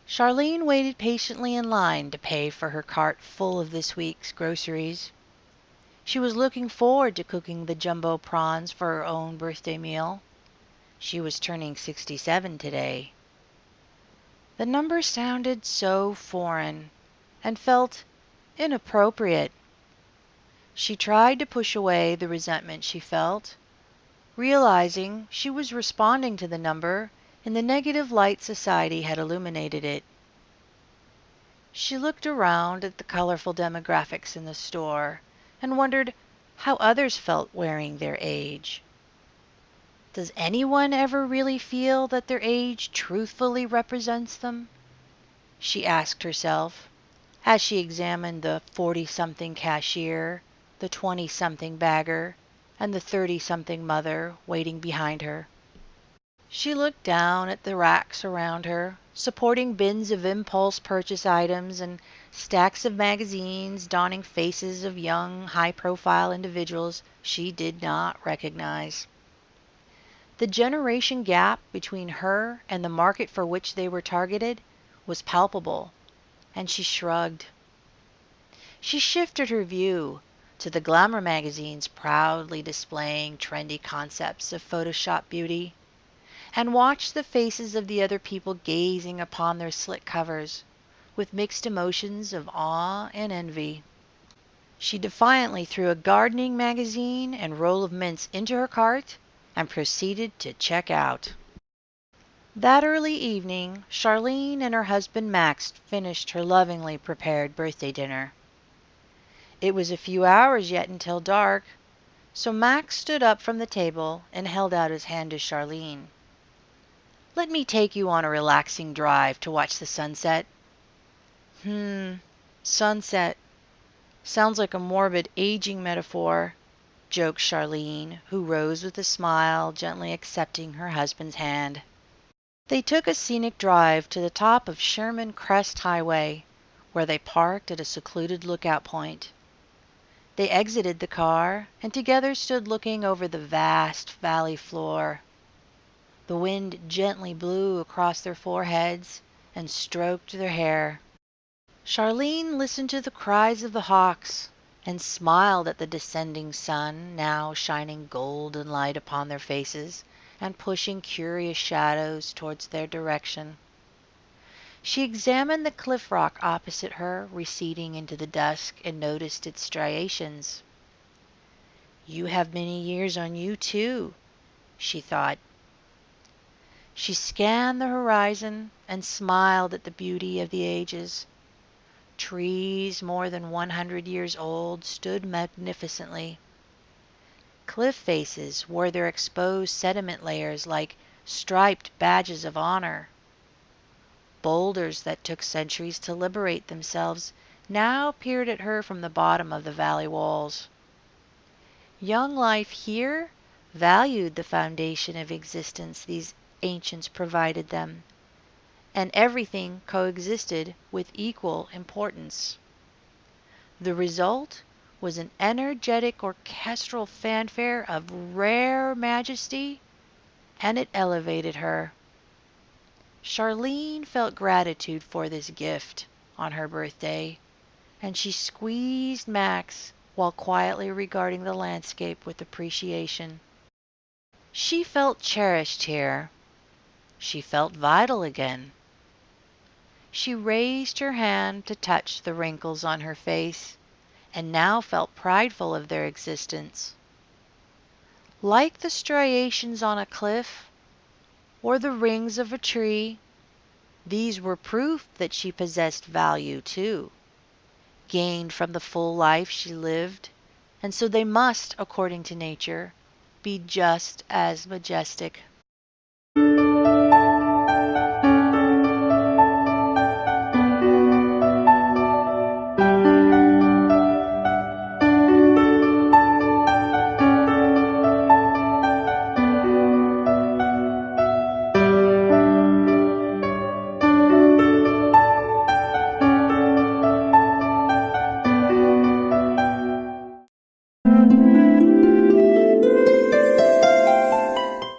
Charlene waited patiently in line to pay for her cart full of this week's groceries. She was looking forward to cooking the jumbo prawns for her own birthday meal. She was turning 67 today. The number sounded so foreign and felt inappropriate. She tried to push away the resentment she felt, realizing she was responding to the number in the negative light society had illuminated it. She looked around at the colorful demographics in the store and wondered how others felt wearing their age. Does anyone ever really feel that their age truthfully represents them? She asked herself as she examined the 40-something cashier, the 20-something bagger, and the 30-something mother waiting behind her. She looked down at the racks around her, supporting bins of impulse purchase items and stacks of magazines donning faces of young, high-profile individuals she did not recognize. The generation gap between her and the market for which they were targeted was palpable, and she shrugged. She shifted her view to the glamour magazines proudly displaying trendy concepts of Photoshop beauty, and watched the faces of the other people gazing upon their slick covers with mixed emotions of awe and envy. She defiantly threw a gardening magazine and roll of mints into her cart and proceeded to check out. That early evening, Charlene and her husband Max finished her lovingly prepared birthday dinner. It was a few hours yet until dark, so Max stood up from the table and held out his hand to Charlene. "Let me take you on a relaxing drive to watch the sunset." Sunset. Sounds like a morbid aging metaphor, joked Charlene, who rose with a smile, gently accepting her husband's hand. They took a scenic drive to the top of Sherman Crest Highway, where they parked at a secluded lookout point. They exited the car and together stood looking over the vast valley floor. The wind gently blew across their foreheads and stroked their hair. Charlene listened to the cries of the hawks and smiled at the descending sun, now shining golden light upon their faces and pushing curious shadows towards their direction. She examined the cliff rock opposite her, receding into the dusk, and noticed its striations. "You have many years on you, too," she thought. She scanned the horizon and smiled at the beauty of the ages. Trees more than 100 years old stood magnificently. Cliff faces wore their exposed sediment layers like striped badges of honor. Boulders that took centuries to liberate themselves now peered at her from the bottom of the valley walls. Young life here valued the foundation of existence these ancients provided them, and everything coexisted with equal importance. The result was an energetic orchestral fanfare of rare majesty, and it elevated her. Charlene felt gratitude for this gift on her birthday, and she squeezed Max while quietly regarding the landscape with appreciation. She felt cherished here. She felt vital again. She raised her hand to touch the wrinkles on her face, and now felt prideful of their existence. Like the striations on a cliff, or the rings of a tree, these were proof that she possessed value too, gained from the full life she lived, and so they must, according to nature, be just as majestic.